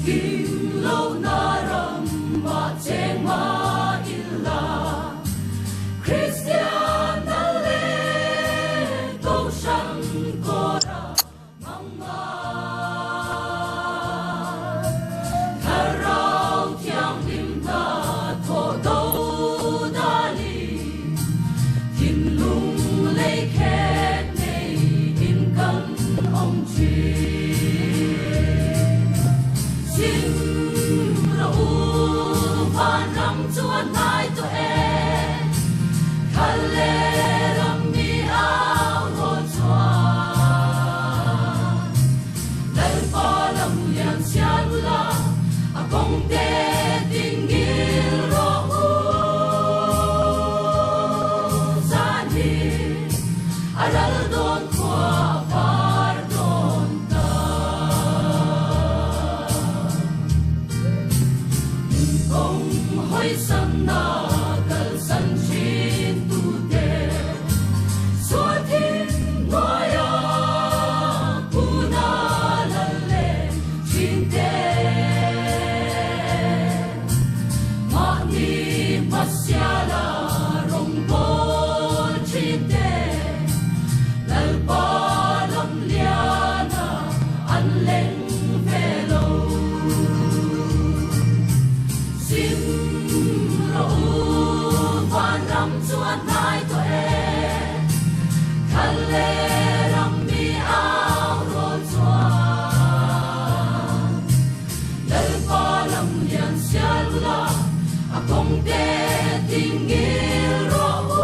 kim lâu na ram ma cheng ma illa Christian na le to sang ko ra mang ma tharau thiang lim ta tho do da li kim lung le khet nei in kan ong chi chuan nai to e khale ram mi ao ro chua dal pa lam lian sia la a kong te ting gil ro u san hi a dal don kwa par don ta kong hoi san na kal san chin tu te so tin noya puna la le chin te ma ni masya la rong bo chin te lal pa lam liana an leng velo sim ram chuan nai to e khale ram mi ao ro chua dal pa lam lian sia la a kong te ting gil ro u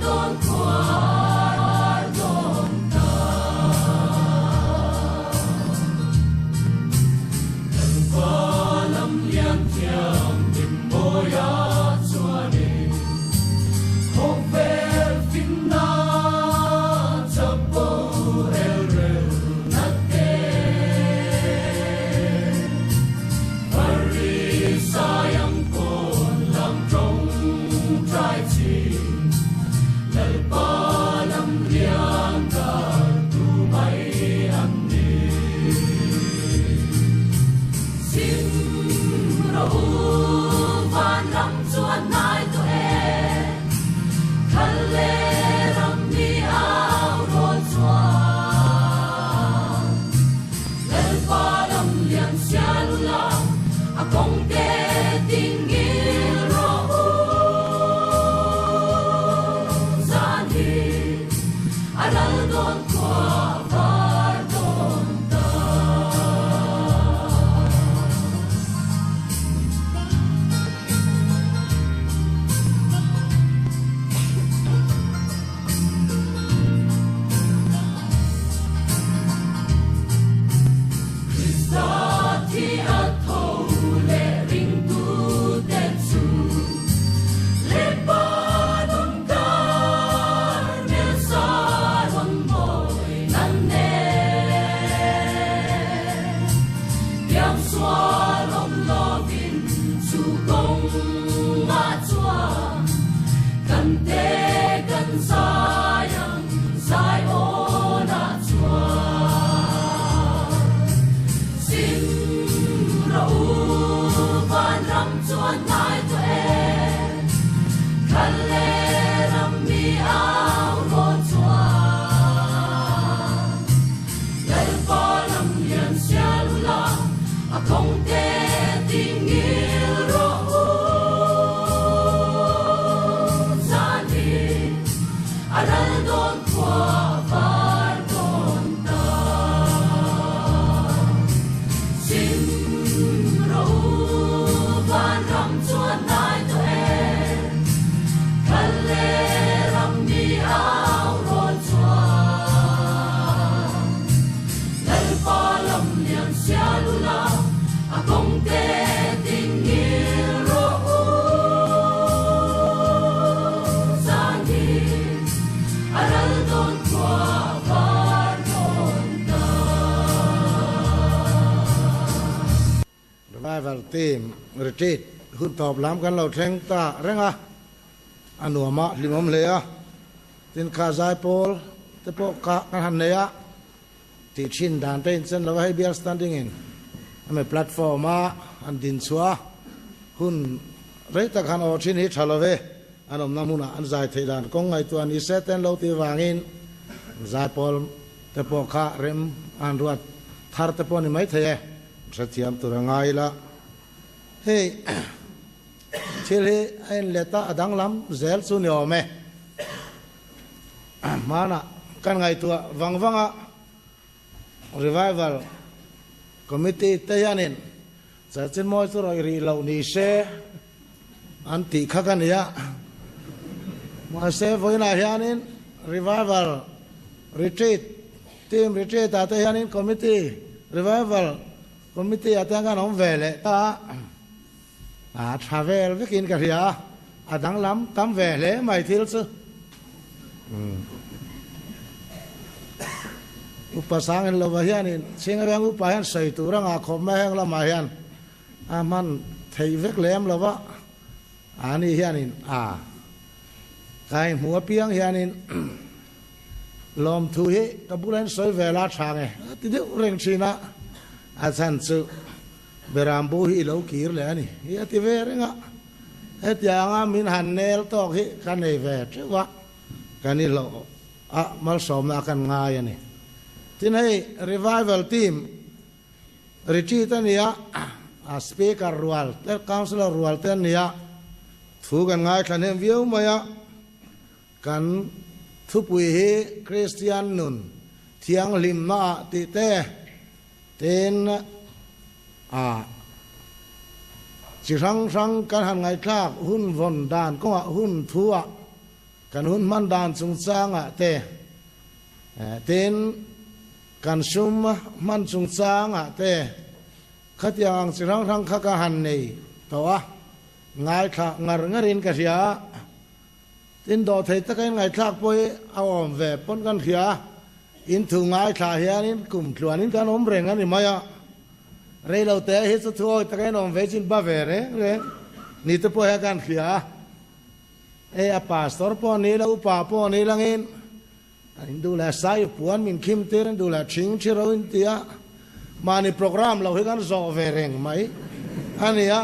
san hi a dal don kwa team retreat hun top lam kan lo thleng ta renga anua ma limom le a tin kha zai pol te po ka han neya ti chin dan te chen lo hai beer standing in ame platform a an din chua hun rei tak han o chin hi thalove anom namuna an zai thei dan kong ngai tu an i seten lo ti wangin zai pol te po kha rem an ruat thar te po ni mai the sathiam tu rangai la hey thil hi ein leta adang lam zel chu ni ome mana kan ngai tu wangwanga revival committee te yanin cha chen moi chu roi ri lo ni se an ti kha kan ya ma se voina hianin revival retreat team retreat ta hianin committee revival committee atang kan om vele ta travel với kinh cả ria đáng lắm tắm về lễ mày thiếu chứ upasang en lo bahian in singarang upahan sai turang a khom ma hang la ma hian man thei vek lem lo wa ani hian in kai hua piang hian in lom thu hi kabulan soi vela thang e ti de reng china a chan chu berambu hi lo kir le ani hi ti ve renga et yang min han nel to hi kan nei ve wa kan ni lo mal som na kan ngai ani tin hai revival team retreat ania speaker rual te counselor rual te ania thu kan ngai than hem viu maya kan thu pui hi christian nun thiang lim na ti te ten chỉ sang kan han ngai thak hun von dan ko hun thua kan hun man dan chung chang te ten kan sum man chung chang te khatyang chỉ sang kha ka han nei to ngai tha ngar ngarin ka sia tin do thei ta kai ngai thak poi awom ve pon kan khia in thu ngai tha hianin kum tluanin kan om reng ani maya rei lo te hi chu thoi ta kai nom ve chin ba ve re ni te po ha kan khia a pastor po ni lo pa po ni langin in du la sai puan min kim te ren du la ching chi ro in tia mani program lo hi kan zo ve reng mai ania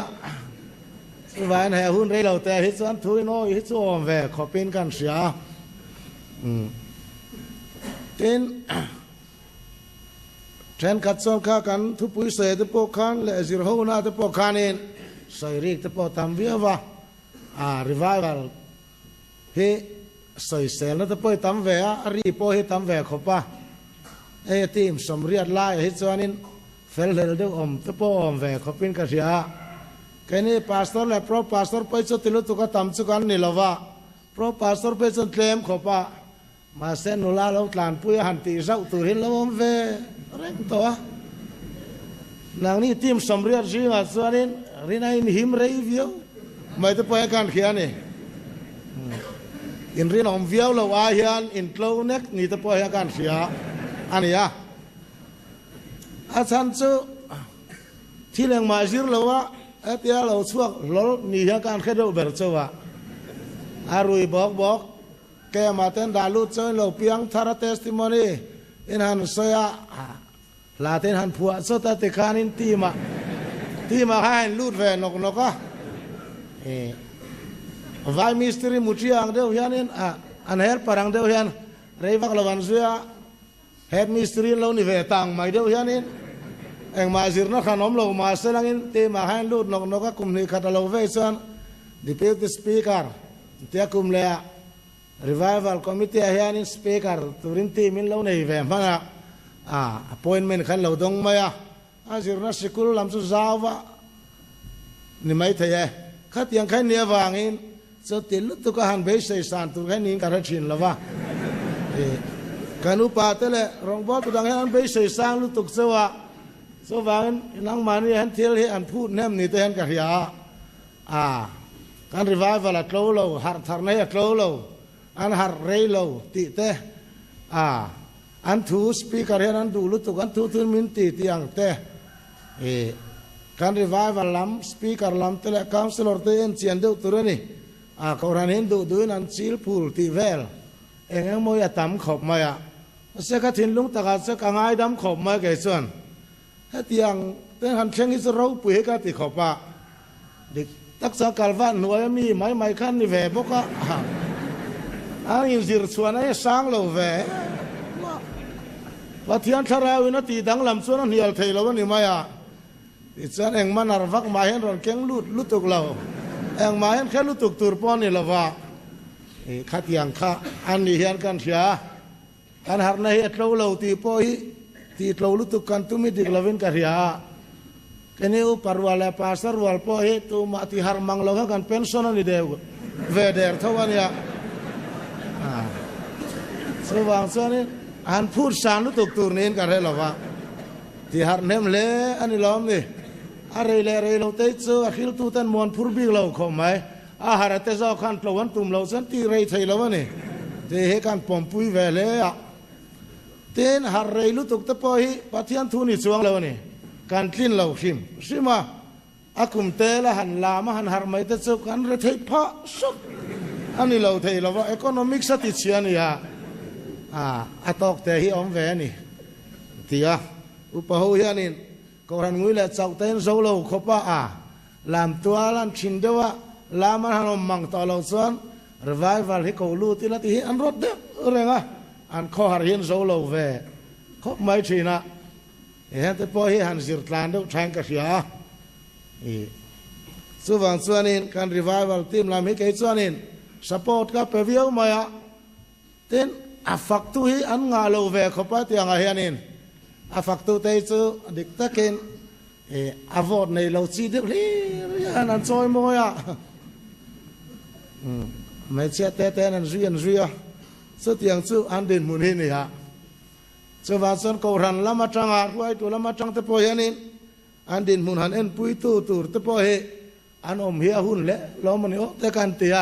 van he hun rei lo te hi chuan thui no hi chu om ve khopin kan sia tin chen kat som kha kan thu pui se te po khan le zir ho na te po khan in sai rik te po tam via wa revival he sai sel na te po tam ve a ri po he tam ve khopa team som riat lai hi chuan in fel hel de om te po om ve khopin ka sia kani pastor le pro pastor po chu tilu tu ka tam chu kan ni lova pro pastor pe chu tlem khopa mà sen nô la lâu tàn pui hàn tì rau từ hin lâu om về reng to nang ni tim som riat ji ma chuanin rina in him rei vio mai te poi kan khia ni in rin om viau lo a hian in tlo nek ni te poi kan khia ania a chan chu thileng ma jir lo wa atia lo chuak lol ni ha kan khedo ber chowa arui bok ke maten dalu choi lo piang thara testimony in han soya la ten han phua so ta te khanin tima han lut ve nok vai mystery muchiang deu hianin an her parang deu hian reivak lawan zuya head mystery lo ni ve tang mai deu hianin eng ma zir na khanom lo ma selangin tima han lut nok kum ni khatalo ve chuan deputy speaker te kum le revival committee hianin speaker turin team in lo nei ve mana appointment khan lo dong maya azirna sikul lam chu zawa ni mai thaya khat yang khan ne wangin cho til tu ka han be sei san tu khan ning ka ra chin lawa kanu pa tele rong bo tu dang han be sei sang lu tuk sewa so wangin nang mani han thil hi an phu nem ni te han ka ria kan revival at lo har thar nei at lo an har rei lo ti te an thu speaker hian an du lu tu kan thu min ti tiang te kan revival lam speaker lam te le counselor te en chian deu turani ko ran hin du an chil phul ti vel engeng moi atam khop maya เสกทิ้งลุงตะกัดเสกง่ายดำขบมาเกี่ยส่วนให้ที่ยังเต้นหันเชียงอิสราปุยกันติขบปะเด็กตักษากาลวันหน่วยมีไม่ขั้นนี่แหวบกะอันนี้สิรส่วนไอ้สร้างเราแหวว่าที่อันทราวินาทีดังลำส่วนนี้อัลเทยเราวันนี้มาอ่ะที่ฉันเองมันนารฟักมาเห็นรอนเก่งลุตุกเราเองมาเห็นแค่ลุตุกตัวปอนนี่ละว่าขัดยังข้าอันนี้เห็นกันเสียอันหาในเหตุเราที่พอยที่เราลุตุกันตุมิดิกลาวินกันเสียkini upar wala pasar wal po itu mati har manglo kan pension ni dew veder thawan ya sewang sone an phur san lu tuk tur nin ka re lo wa ti har nem le ani lom ni are le lo te chu akhil tu tan mon phur bi lo khom mai a har te zo khan tlowan tum lo san ti rei thei lo ni te he kan pom pui ve le ya ten har rei lu tuk te po hi pathian thu ni chuang lo niการคลิ้นเหล่าชิมใช่ไหมอากุมเตละหันลามาหันหาไม่แต่เจ้ากันเรทัยพะสุกอันนี้เราเทเราว่า economic สติเชียนี่ฮะอาตอกแต่ที่อมแวนี่ที่อุปโภคยานี่ก็รันงุยละเจ้าเต้นโซโลขบว่าลำตัวลันชินเดียวลามันหันมังต่อเราส่วน revival ที่เขาลู่ที่ละที่อันรถเด็กอะไรเงี้ยอันข้อหาเห็นโซโลแวเขาไม่ใช่นะเห็นแต่พอเห็นสิร์ตลานดูแทงกระเสียส่วนส่วนนี้การรีไววัลทีมลามิกส่วนนี้สปอร์ตกับเปรียวมาเต้นอัฟฟักตุฮีอันงาโลเวขบปัตยังไงเห็นนี่อัฟฟักตุเตยจูดิกตะเกนอาวอดในเราซีเดียวเลยอันนั้นซอยมวยไม่เชื่อแต่นั่นเรียสุดยังจูอันเด่นมุนีนี่ฮะสวัสดิ์ก็รันละมาจังอาร์ไว้ตัวละมาจังตะโพยนี่อันดินมุนหันเอ็นปุยตูตะโพยอันอมเฮียหุ่นเละล้อมันโอแต่กันเตีย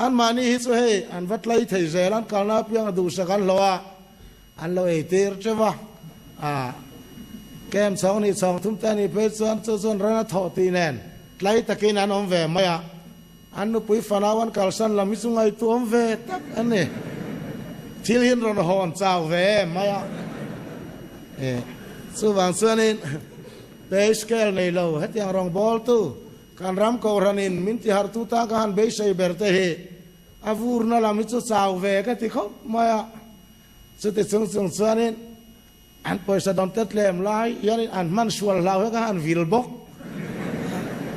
อันมานี่ฮิตเฮอันวัดไล่ไทยเซรันการนับยังดูสักกันล้ออันล้อเอติร์ใช่ปะแก้มสองนี่สองทุ่มแต่นี่เพชรส่วนรันทอตีแนนไล่ตะกินอันอมแวมายะอันนุปุยฟนาวันกัลสันลามิสุงไอตัวอมแวตักอันนี้ที่เห็นรอนหอนเจ้าแวมายะส่วนส่วนนี้เบสเกลในเราเฮ็ดอย่างรองบอลตู้การรำกอรันินมินที่หาตุตากันเบสใช้เบอร์เตะอาวูร์นั่นละมิจุเจ้าแวกันที่เขามายะสุดที่ส่วนนี้อันพอสะดอนเต็ดเล่มไล่ยันอันมันชวนเราให้กันวิลบก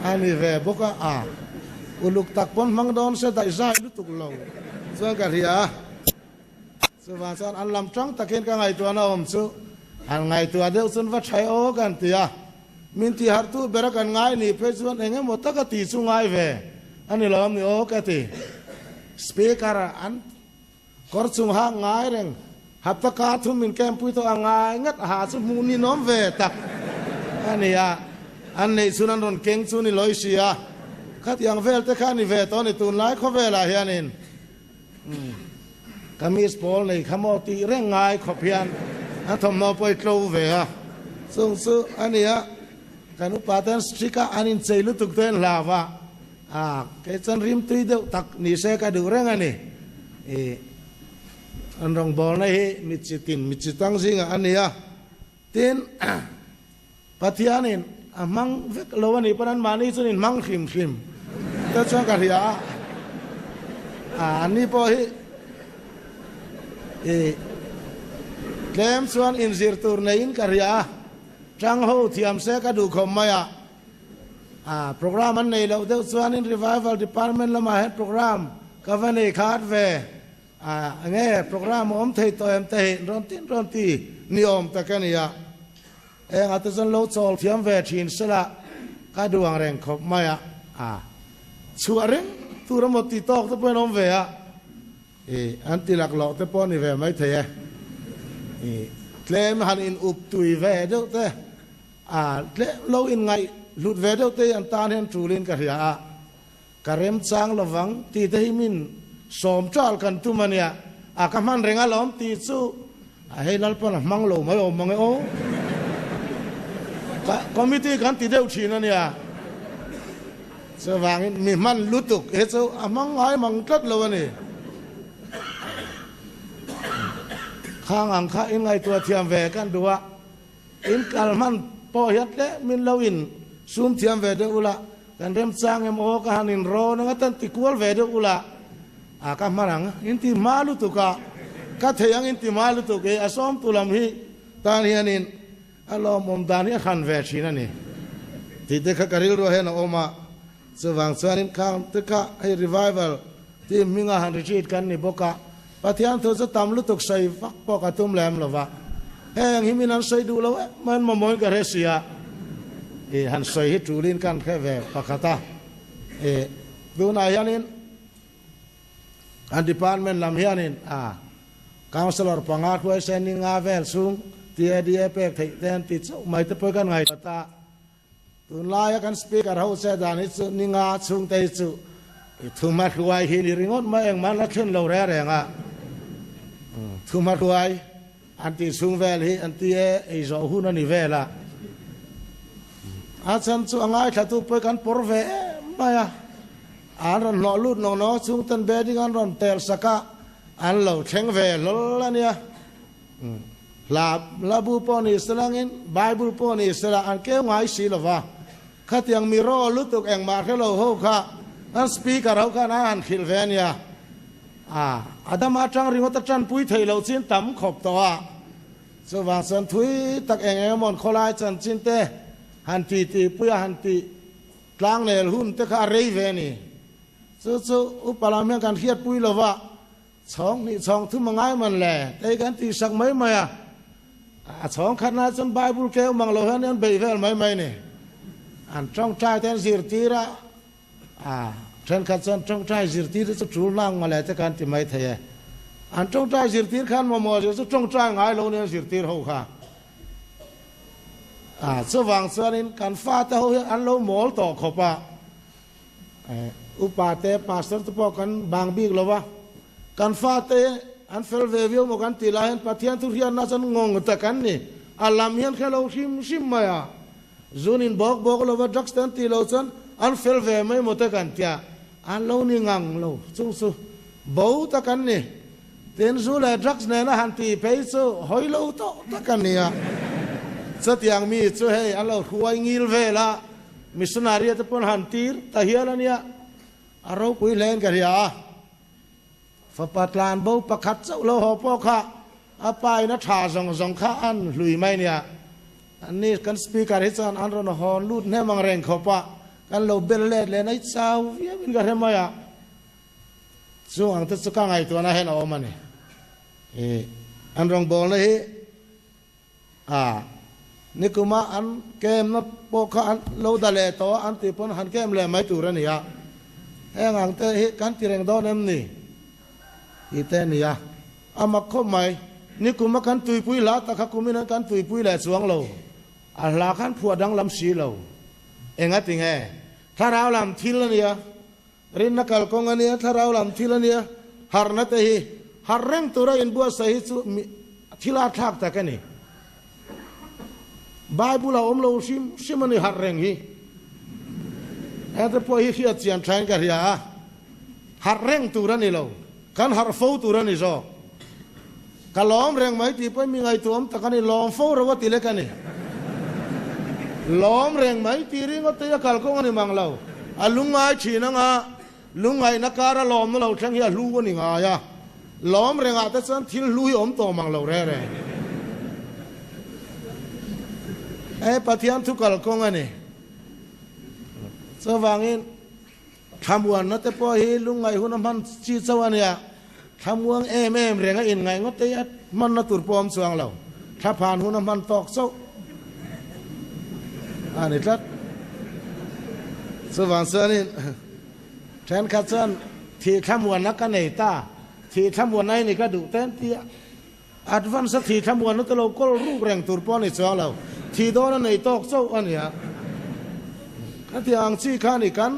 อันนี้แวบกอุลุกตักปนมังดอนเสด็จใจลุตุกเราส่วนกันที่สวัสดิ์อันลำจังตะเกียนกันไงตัวน้องสุอันไงตัวเดียวส่วนวัดชัยโอกันที่มินที่หาตัวเบรักันไงนี่เพชรส่วนเองหมดตะกตีสุงไงเวอันนี้เราไม่โอกันที่สปีกเกอร์อันกอร์สุงหางไงเร่งหัตถกาทุ่มมินแกมปุยตัวไงงัดหาสมุนีน้อมเวตักอันนี้อันนี้สุนันโดนเก่งสุนีลอยเสียขัดยังเวลแต่ข้านี่เวตอนนี้ตุนไล่เขาเวลาเฮียนินกามีสปอลในขโมตีเร่งง่ายขบเพียนอันทำนอไปโตเวะส่งสู้อันนี้การอุปาทานสติกาอันนี้ใจลุตุกเต้นลาวะแกจันริมตุยเดียวตักนิเสกดูเร่งอันนี้อันรองบอลนี่มิจิตังสิงอันนี้ตินปัทยานินมังเวกโลวันนี้ปนันมานี่สุนินมังขิมแต่ช่วงกันที่อันนี้พอฮีเคลมส่วนอินซิร์ตูร์ในอินคาริยาจังหูที่อัมเสกดูคอมมายโปรแกรมมันในเราเดี๋ยวส่วนอินรีไววัลดีพาร์ตเมนต์ละมาเห็นโปรแกรมก็วันนี้ขาดเวเงี้ยโปรแกรมอมเทยตัวเอ็มเทยรอนตีนิยมตะกันนี่อาจจะโลดโซลที่อัมเวชินสละก็ดูอังเร่งคอมมายชัวร์เร่งตัวเราหมดตีตอกตัวเป็นอมเวอันที่หลักหลอกแต่ป้อนนี่แวไม่เทเคลมหันอินอุบตุยแวเดียวแต่เคลมเราอินไงหลุดแวเดียวแต่อันตาเห็นจูลินกันยาการเริ่มสร้างระวังที่ได้มินสมจอลกันทุมันเนี่ยกำมันเร่งอารมณ์ตีสู้ให้นั่นปนมังโลไม่โอมังโอคอมมิตี้กันตีเดียวชีนั่นเนี่ยสว่างมีมันลุตุกเฮ้ยสู้มังไงมังกัดเลยวันนี้ ข้างอังคาอินไงตัวเทียมแวกันดูว่าอินกัลมันพอยัดเละมินเลวินซูมเทียมแวเดอุละกันเริ่มสร้างเอ็มโอกันอินโรนังตันติกวลแวเดอุละอาการมารังอินติมาลุตุกะก็เทียงอินติมาลุตุกเออสอมตุลามฮีตานียนินอัลลอฮ์มุมดานีขันแวชีนั่นนี่ที่เด็กกระดิลรู้เห็นออกมาสว่างสวรรค์ข้างตึกะให้รีไวเวลที่มิงาหันริจิตกันนี่บอกว่าปฏิญาณตัวจะทำลุตุกใส่ฟักปอกตุ้มแหลมหรอวะเฮ้ยหิมินันใส่ดูแล้วมันมาโมยกับเรเซียหันใส่ให้จูรินกันแค่แวปากตาดูนายานินอันดิพาร์ตเมนต์ลำเฮียนินคาวสลอร์ปังอาคุยเซนิงอาเวลซุงที่ดีเอเป็กที่เต็นติดไม่ต้องไปกันไงตาตุนลายกันสปีกเกอร์เฮาส์ดานิสุนิงาซุงเตจุทุมาคุยฮินิริงอดมาเองมันละขึ้นเราแรงทุมาคุยอันที่ซุงเวลฮีอันที่ไอโจหุนันนิเวล่ะอาจารย์สุงไงถ้าตุไปกันปอร์เวมาอ่ะอันนั้นนอลุดนอซุงตันเบดิ้งอันนั้นเตลสกะอันเราเชงเวลละเนี่ยลาบูปอนิสลางินไบเบิลปอนิสลาอันเกี่ยวไงสิลวะขัดยังมีรอลุตุกเองมาแค่เราหูข้าอันสปีกเกอร์เขาข้านะอันคิลเวเนียอาดามาจังริงว่าตะจันปุยไทยเราจินตั้มขบตัวสว่างสันทุยตักเองมอนโคลายจันจินเตหันตีปุยหันตีกลางเนลหุ่นเตข้าเรย์เวนีสู้อุปลาเมียกันเขียดปุยลวะช่องนี่ช่องทุ่มง่ายมันแหละแต่กันตีสักไม่มาช่องขนาดจนไบเบิลเกี่ยวมังโลหันยันเบยเวลไม่เนี่ยอันจ้องใจแทนสิรตีระฉันขัดจนจ้องใจสิรตีจะจูนล่างมาแล้วแต่การที่ไม่เทอันจ้องใจสิรตีขันมาหมดจะจ้องใจง่ายโลเนี่ยสิรตีเขาค่ะสว่างสนินการฟาดเขาอันโลหมอลต่อขบอุปาเตมาสเตอร์ตุปกันบางบีกเลยวะการฟาดอันเฟลเววิโอมกันตีลาเห็นปฏิญาณทุเรียนน่าจะงงแต่กันนี่อัลลามีนแค่เราชิมมาจูนินบอกเราว่าจักสตันตีเราสันอันเฟลเวไม่หมดแต่กันที่อันเรานี่งังเราสู้บ่าวแต่กันนี่เต็นจูเลยจักสเนี่ยนะหันตีไปสู้หอยเราโตแต่กันนี่สัตยังมีสู้ให้อันเราคุยงิลเวล่ะมิสนารีตะปนหันตีร์ตะเฮียละเนี่ยเราคุยเล่นกันฝาปัดลานบ่ประคัดเจ้าเราหอบพ่อข้าอาไปนัชาสองข้าอันลุยไม่เนี่ยอันนี้กันสปีกเกอร์ฮิตซันอันเราหอนลูดเนี่ยมังแรงขบปะกันเราเบลเล่เลยในเช้าเยี่ยมกันเห็นไหมช่วงที่สุดก็ไงตัวนั้นเห็นออกมาเนี่ยอันรองบอลเลยนี่คือมาอันเกมนับโปกอันเราดัลเลตัวอันที่ปนหันเกมเลยไม่ถูกเนี่ยอังเตะกันที่แรงโดนนี่อีเตนี่อามาคบไหมนี่กูมากันตุยปุยละแต่ข้ากูไม่นั่งกันตุยปุยแหละสวงเราอัลลาขันผัวดังลำสีเราเองติงถ้าเราลำทิลเนี่ยรินนักกงเนี่ยถ้าเราลำทิลเนี่ยฮาร์นัตเฮฮาร์เร่งตัวเราอินบัวใส่ทิลาทักตะกันนี่ไบเบิลเราเราชิมันนี่ฮาร์เร่งฮีแต่พอฮีขี้เจียนใช้กันยาฮาร์เร่งตัวเรานี่เรากันฮาร์ฟูตัวเรานี่จ้ะกล้อมแรงไหมที่ไปมีไงตัวมแต่กันนี่ล้อมฟูเราว่าตีเล็กกันนี่ล้อมแรงไหมตีริงก็ตีกัลกงนี่มังเราลุงไงชีนังลุงไงนักการล้อมเราช่างเหี้ยรู้ว่านี่ไงล้อมแรงแต่ฉันทิ้งลุยอมตัวมังเราแร่ปฏิญาณทุกกัลกงนี่สว่างอินทำวันนั่นแต่พอเฮลุงไงหุ่นมันชีสวรรค์เนี่ยทำวังเอ็มเรียงอินไงก็เตะมันน่าตุรปอมสว่างเราถ้าผ่านหุ่นมันตอกโซ่อันนี้ทัดสว่างเสนินแทนขัดสันที่ทำวันนักกันไหนตาที่ทำวันไหนนี่ก็ดูเต้นที่อัดวันสักที่ทำวันนั่นแต่เราก็รูปแรงตุรปอมในสว่างเราที่โดนในตอกโซ่อันนี้กันที่อังซีข้านี่กัน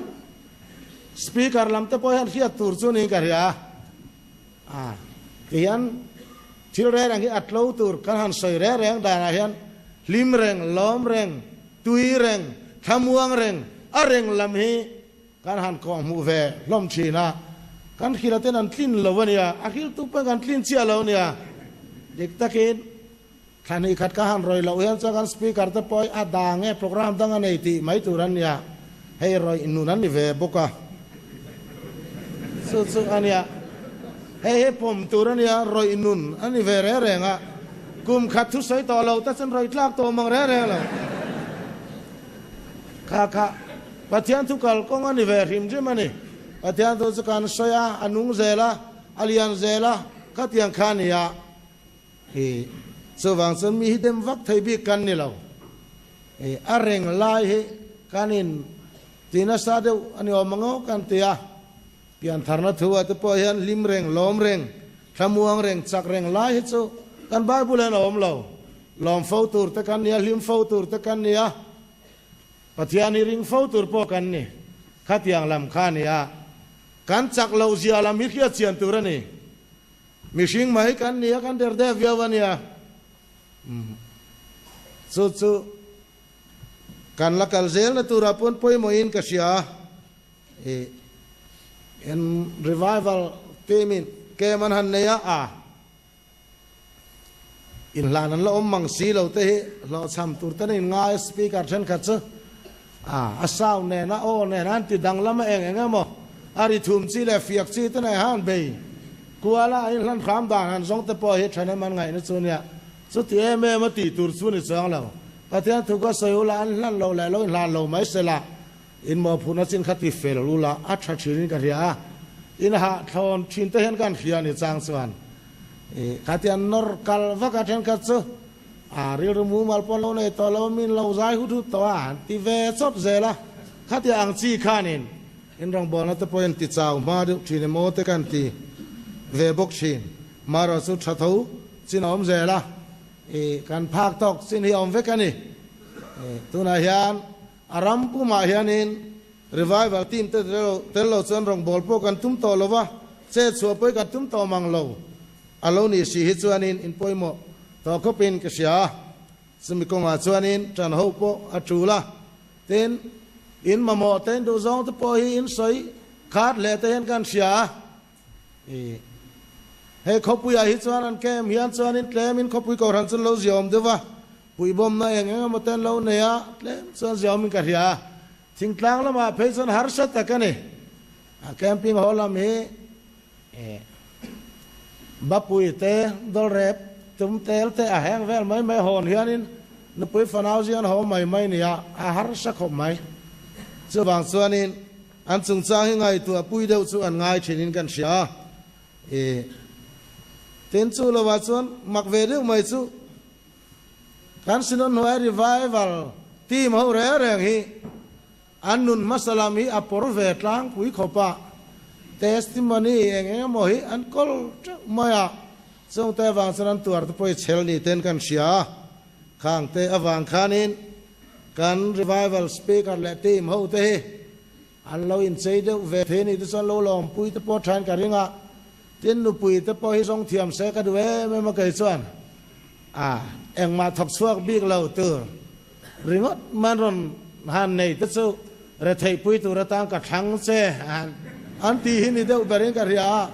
สปีกเกอร์ลำแต่พอเห็นเขียนตุรซูนี่กันที่ยันที่แรงที่อัดเล่าตุรกันหันใส่แรงด่ายันลิมแรงล้อมแรงตุยแรงทำวงแรงแรงลำฮีกันหันกองมูเวล้มชีนะกันขีดเต้นอันคลินเราเนี่ยอาคิลตุเป็นกันคลินเชียเราเนี่ย dik takin khani khat ka han roi lo hian chakan speaker te poi adange program dang anei ti mai turan ya hei roi inunan ni ve boka su ania hei pom turan ya roi inun ani ve re renga kum khat thu soi to lo ta chen roi tlak to mang re re lo kha pathian thu kal kong ani ve rim je mani pathian thu chakan soya anung zela alian zela khatiang khania hi sawang san mi dem vak thai bi kan ni lo areng lai he kanin tina sa de ani omango kan tia pian tharna thuwa te po hian lim reng lom reng thamuang reng chak reng lai he chu kan bible an om lo lom fo tur te kan nia lim fo tur te kan nia pathian ni ring fo tur po kan ni khatiang lam khania kan chak lo zia lam mi khia chian turani mishing mai kan nia kan der de viawania chu kan lakal zel na tura pon poi moin ka sia en revival temin ke man han ne ya in lanan lo mang si lo te lo cham tur ta in nga speaker then kha chu asau ne na o ne nan ti dang lama eng mo ari thum chi le fiak chi ta nai han be kuala in lan kham dan han zong te po he thana man ngai na chu nia chu ti me ma ti tur su ni chang lo pathian thu ko soi ula an lan lo la lo lan lo mai sela in mo phuna chin khati fel lula a tha thirin ka ria in ha thon thin te hen kan khia ni chang chuan khatian nor kal va ka then ka chu ri mu mal pon lo nei to lo min lo zai hu thu to an ti ve chop zela khatia ang chi khanin in rong bon ta point ti chau ma du thine mo te kan ti ve bok chin ma ro su tha thau chin om zela kan phak tok sin hi om ve kani tuna hian aram pu ma hianin revival team te lo chon rong bol po kan tum to lova che chua poi kan tum to mang lo alo ni si hi chuanin in poimo to ko pin ka sia sumi ko nga chuanin tran ho po atula ten in mamo ten do zong te po hi in soi khat le te hen kan sia he khopui a hi chuan an kem hian chuan in tlem in khopui ko ran chun lo ziom dewa pui bom na eng ma ten lo ne ya tlem chuan ziom in ka ria thing tlang lama phe chuan har sat ta kani a camping hall am he bapui te dol rep tum tel te a heng vel mai hon hian in nu pui fanau zian ho mai ni a har sa khop mai chu bang chuan in an chung chang hi ngai tu pui deuh chu an ngai thinin kan sia ten chu lo wa chuan mak ve deuh mai chu kan sinon hoi revival team ho re reng hi an nun masalam hi apor ve tlang pui khopa testimony eng mo hi an kol maya song te wang sanan tuar te poi chel ni ten kan sia khang te awang khanin kan revival speaker le team ho te an lo in sei de ve the ni te son lo lom pui te po than ka ringa tin nu pui te po hi song thiam se ka duwe me ma kai chuan eng ma thok chuak bik lo tur ringot man ron han nei te chu re thei pui tu ra tang ka thang che an ti hi ni deuh berin ka ria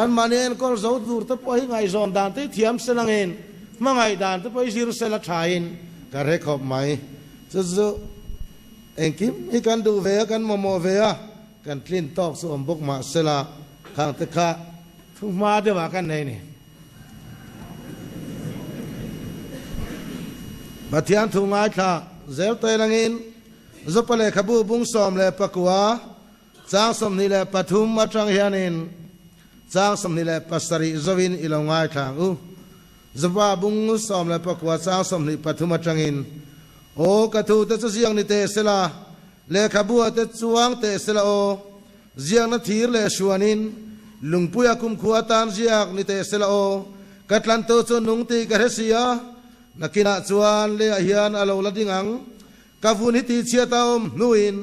an manen kol zo tur te po hi ngai zon dan te thiam se langin mangai dan te po hi zir se la thain ka re khop mai chu engkim i kan du ve kan momo ve kan clean tok su om bok ma sela khang te kha thu ma de wa kan nei ni pathian thu ngai tha zel te langin zo pale khabu bung som le pakwa chang som ni le pathum atang hianin chang som ni le pasari zovin ilongai thang u zaba bung som le pakwa chang som ni pathum atangin o kathu te chiang ni te sela le khabu te chuang te sela o ziang na thir le suanin lungpuya kum khuatan ziak ni te sela o katlan to chu nung ti ka resia nakina chuan le hian alo ladingang kavun hi ti chiataom nuin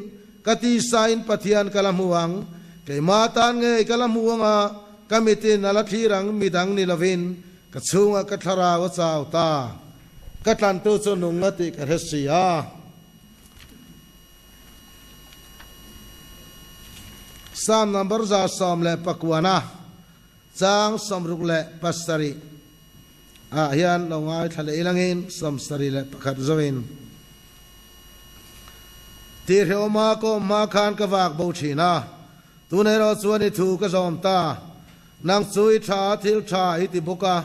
kati sain pathian kalamuang ke matan nge kalamuanga kamitin ala thirang midang ni lavin kachunga kathara wa chaw ta katlan to chu nung ati ka resia sam number za som le pakwana chang somruk le pasari hian lo ngai thale ilangin som sari le pakhat zoin ti rheoma ko ma khan ka wak bo thina tu ne ro chuani thu ka zom ta nang chui tha thil tha hi ti boka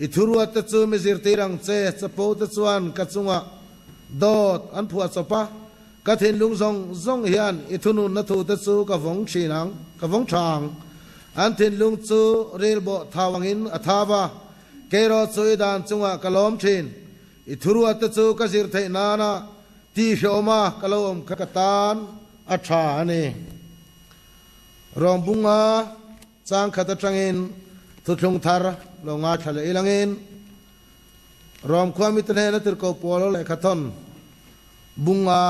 I thuruat te chu mi zir tirang che chapo te chuan ka chunga dot an phua chopa ka thin lung zong hian I thunun na thu te chu ka vong thinang ka vong thang an thin lung chu rel bo thawangin athawa kero chui dan chunga kalom thin I thuruat te chu ka zir thei na na ti hioma kalom ka katan atha ani rombunga chang khata tangin thutlung thar lo nga thale ilangin rom khwami tne na tir ko polo le khathon bunga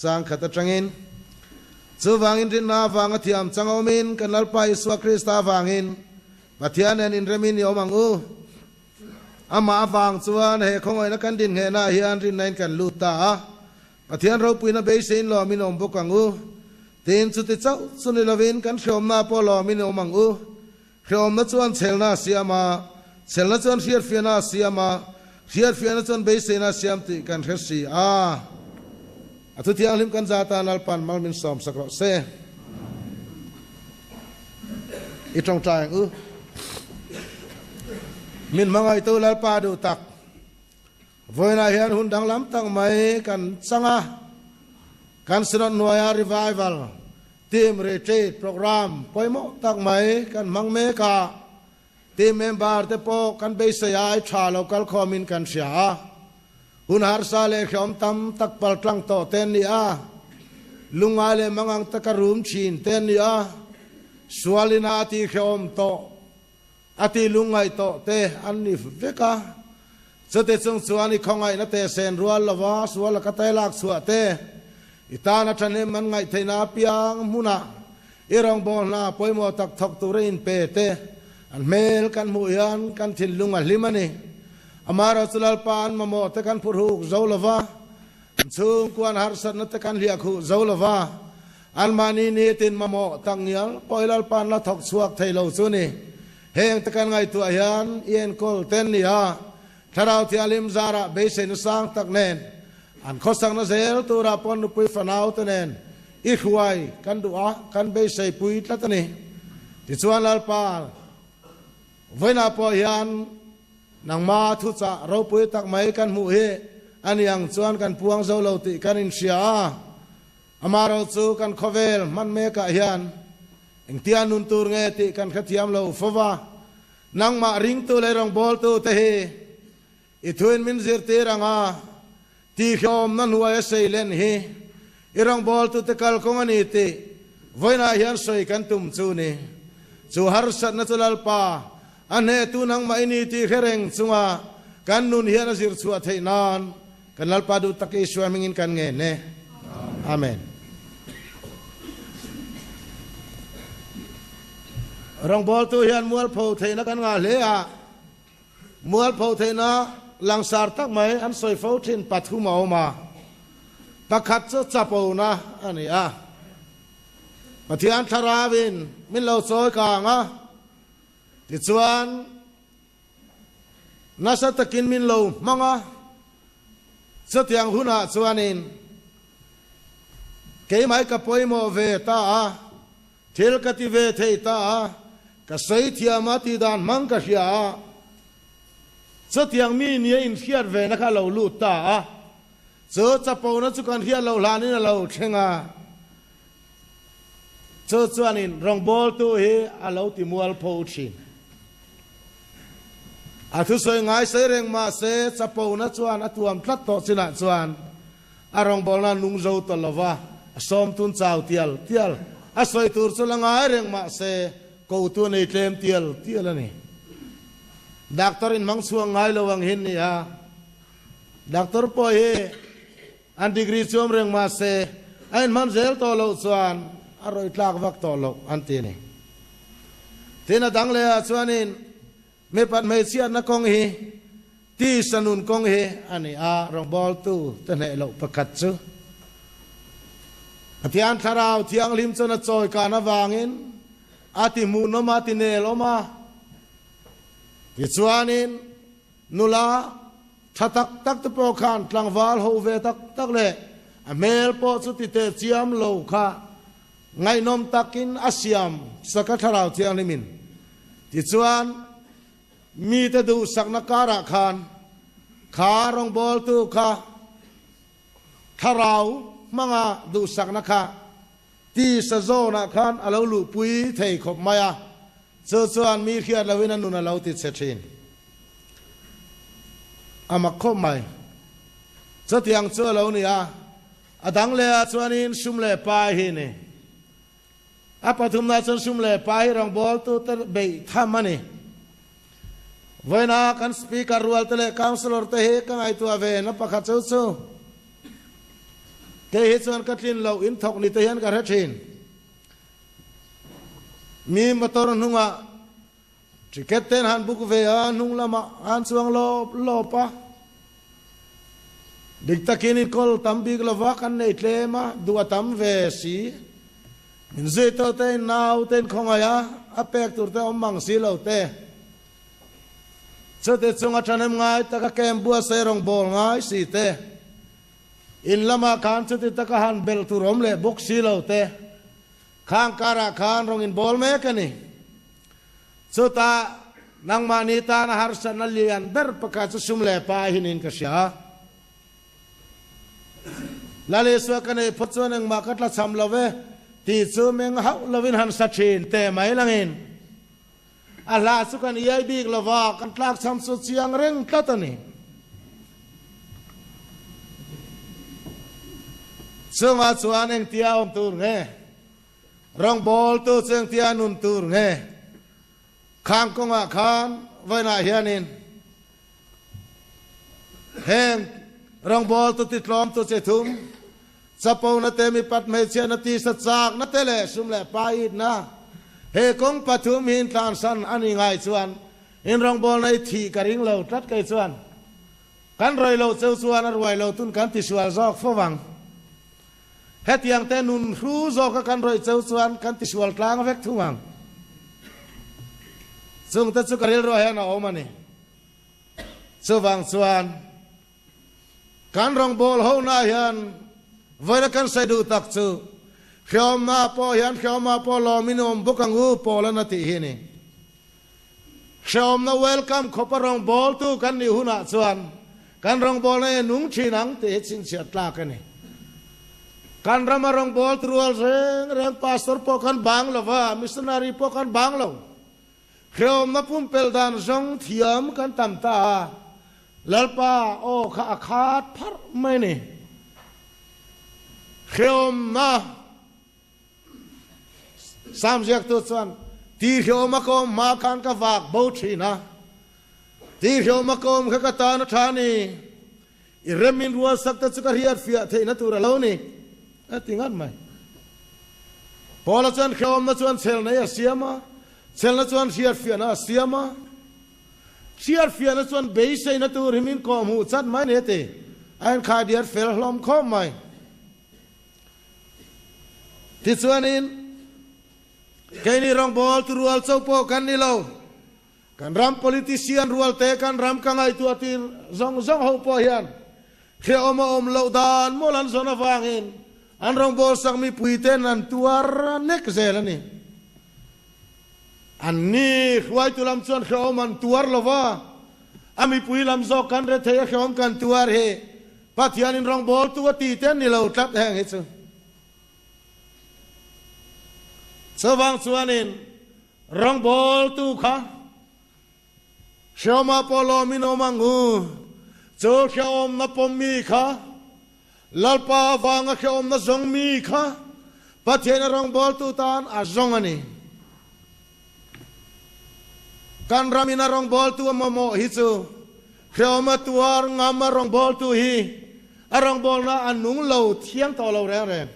chang khata tangin chu wangin rin na wanga thiam changomin kanal pa Iswa Krista wangin pathian en in remin yomang u ama wang chuan he khongoi na kan din nge na hian rin nain kan luta pathian ro puina be sein lo min om bokang u tin chu ti chau chuni lovin kan shom na po lo min omang u khom na chuan chelna siama chelna chuan hiar fiana siama hiar fiana chuan be sein na siam ti kan resi atu tiang lim kan zata nalpan malmin som sakro se itong tang u min mangai to lalpa du tak voina hian hun dang lam tang mai kan changa kan sinon noya revival team retreat program poimo tak mai kan mangme ka team member te po kan be sai tha local khomin kan sia hun har sale khom tam tak pal tlang to ten ni lungale mangang takarum chin ten ni sualina ti khom to ati lungai to te anni veka chote chung chuani khongai na te sen rual lawa sual ka tai lak suwa te itana thane man ngai theina piang muna irong bol na poimo tak thok turin pe te an mel kan muyan kan thin lunga limani amara chulal pan mamo te kan phurhuk zolawa chung kwan har sat na te kan lia khu zolawa an mani ni tin mamo tangyal poilal pan la thok chuak thailo chuni heng te kan ngai tu hian ien kol ten ni tharau thialim zara be sen sang tak nen an khosang na zel tu ra pon nu pui fanau tenen I huai kan dua kan be sei pui tlatani ti chuan lal pa voina po hian nang ma thu cha ro pui tak mai kan mu he aniang chuan kan puang zo lo ti kan in sia amaro chu kan khovel man me ka hian eng tian nun tur nge ti kan khathiam lo fowa nang ma ring tu le rong bol tu te he I thuin min zir te ranga ti khom nan huai sei len hi irang bol tu te kal kong ani te voina hian soi kan tum chu ni chu har sat na chulal pa ane tu nang ma ini ti khereng chunga kan nun hian azir chua theinan kan lalpa du taki swimming in kan nge ne amen rong bol tu hian mual pho theina kan nga le mual pho theina langsar tak mai an soi fo thin pathu ma oma pakhat chu chapo na ani pathian tharawin min lo choi ka nga ti chuan nasa takin min lo manga chatiang huna chuanin ke mai ka poimo ve ta thil ka ti ve thei ta ka sei thiama ti dan mang ka hia chatiang mi ni in hiar ve na kha lo lu ta cho chapo na chu kan hiar lo lani na lo thenga cho chuanin rong bol tu hi alo ti mual pho thin thu soi ngai sei reng ma se chapo na chuan atuam tlat to china chuan arong bol na nung zo to lova som tun chau tial soi tur chu langai reng ma se ko tu nei tlem tial ani doctor in mang suang ngai lo wang hin ni doctor po he an degree chom reng ma se ain man zel to lo chuan aroi tlak vak to lo an ti ni tina dang le chuanin me pat me sian na kong hi ti sanun kong hi ani rong bol tu te ne lo pakhat chu athian tharau thiang lim chona choi ka na wangin ati mu no ma ti ne lo ma ti chuanin นุลาทักตักตะโปขันกลางวาลโฮเวตักเล่เมลโปสุติเตเจียมโลค่ะไงนมตักินอาเซียมสกัดทาราวเทียงนิมินที่ส่วนมีแต่ดูสักนักการะคานขารองบอลตูค่ะทาราวมังอาดูสักนักค่ะที่สะโจนักคานอาลูปุยเทยขบมายาส่วนมีเขียนลาวินันนุนเราติดเสถินอามาขบไม่จะเตียงเจอเราเนี่ยอดังเล่ส่วนนี้ชุมเล่ไปหินี่อาปฐุมนาชนชุมเล่ไปรองบอลตูเตเบยทำมันนี่เวน่ากันสปีกเกอร์รัวเตเลคาวน์ซิลอร์เตเฮกังไอตัวเวนับประคัตเจ้าสู้เกย์ส่วนกัตลินเราอินทอกนิเทียนกันเชินมีมาตอนนุ่งอ่ะจิเกตเตนหันบุกเวียนุ่งละมาหันสวงโลปะดิกตะกินิคอลตัมบิกลาวากันในเทเลมาดูตัมเวสีมินเซตเตนนาวเตนคงอายาอเปกตุรเตอมังสีเหล่าเตเสด็จทรงอาจารย์ง่ายตะกะเกมบัวเสรองบอลง่ายสีเตอินละมาคานเสด็จตะกะหันเบลตุรมเลบุกสีเหล่าเตข้างการะคานรองอินบอลเมกันนี่สุตานางมานิตานาฮาร์สันนัลเลียนเดอร์ประกาศสุมเลปาหินินกษยาลาเลสวกันในพัฒนังมาคัดละซัมลาเวที่ซูเมงฮาวลาวินฮันสัชินเตไม่ลังอินอัลลาสุกันยัยบีกลาวากันทลักซัมสุดเสียงเร่งตัดนี่ซึ่งอาส่วนเองที่เอาตัวเงรองบอลตัวเสียงที่อานุนตัวเงข้างกงอาคารไว้หน้าเฮียนินแห่งรองบอลตัวติดล้อมตัวเสถุมสปาวนัตเตมีปัดเมเชียนตีสัจจากนัตเตเลสุมเลปาอิดนะเฮกงปัทุมหินทานสันอันนี้ไงส่วนอินรองบอลในที่กระริงเราตัดไกส่วนกันรอยเราเจ้าส่วนรวยเราตุนกันติสวาจอกฝวังเฮตียงเตนุนรู้จอกกันรอยเจ้าส่วนกันติสวาลกลางเวกทุ่งซึ่งแต่สุกเรียลรอยนะโอมันนี่สว่างส่วนการรองบอลเขาหน้ายันไว้แล้วกันใส่ดูตักซูเขียวมาพอยันเขียวมาพอลอมินอมบุกังอูพอแล้วนาทีนี้เขียวมาเวลคัมขบรองบอลตู้กันนี่หุ่นส่วนการรองบอลเนี่ยนุ่งชีนังเตะสินเสียตลากันนี่การรำรองบอลตัวเรื่องพาสตอร์พอกันบังแล้วว่ามิสนารีพอกันบังแล้วเขียวมาพุ่มเปลดานจงเทียมกันตามตาแล้วป้าโอ้ขาดพัดไม่นี่เขียวมาสามเจ็ดตัวส่วนที่เขียวมาคมมาคันกับฝากบูชีนะที่เขียวมาคมขกตานชานีอิเรมินรัวสักตะสุกเรียดเฟียเทนตัวเรานี่ติงอันไหมพอละส่วนเขียวมาส่วนเซลเนี่ยเสียมาเซลละส่วนเสียเฟียนะเสียมาเสียเฟียนะส่วนเบย์ใส่นะตัวริมินคอมหูจัดไหมเนี่ยเตอันขาเดียร์เฟลลมคอมไหมที่ส่วนนี้แค่นี้รองบอลตัวรัวเจ้าพอกันนี่เรากันรำ politician รัวเตะกันรำกังไอตัวที่ซองหัวพอยันเขียวมาเราดานโมลันสนาฟังอินอันรองบอลสักมีปุยเตนันตัวเน็กเซลนี่อันนี้ไว้ตัวลำส่วนเขียวมันตัวละว่าอามีปุยลำซอกกันเรเทียเขียวกันตัวเฮปัทยานินรองบอลตัวตีเต้นนี่เราตัดแห่งเหตุสว่างส่วนนี้รองบอลตู้ข้าเชื่อมาพอลมินอมังอูโจเชื่อมนับปมีข้าลัลปาฟังเชื่อมนับจงมีข้าปัทยานรองบอลตู้ตานอาจงอันนี้การรามินารองบอลตู้มาโมฮิจูเชื่อมาตัวงามารองบอลตู้ฮีรองบอลน่ะอันนุ่งเหลาเที่ยงต่อเราแรง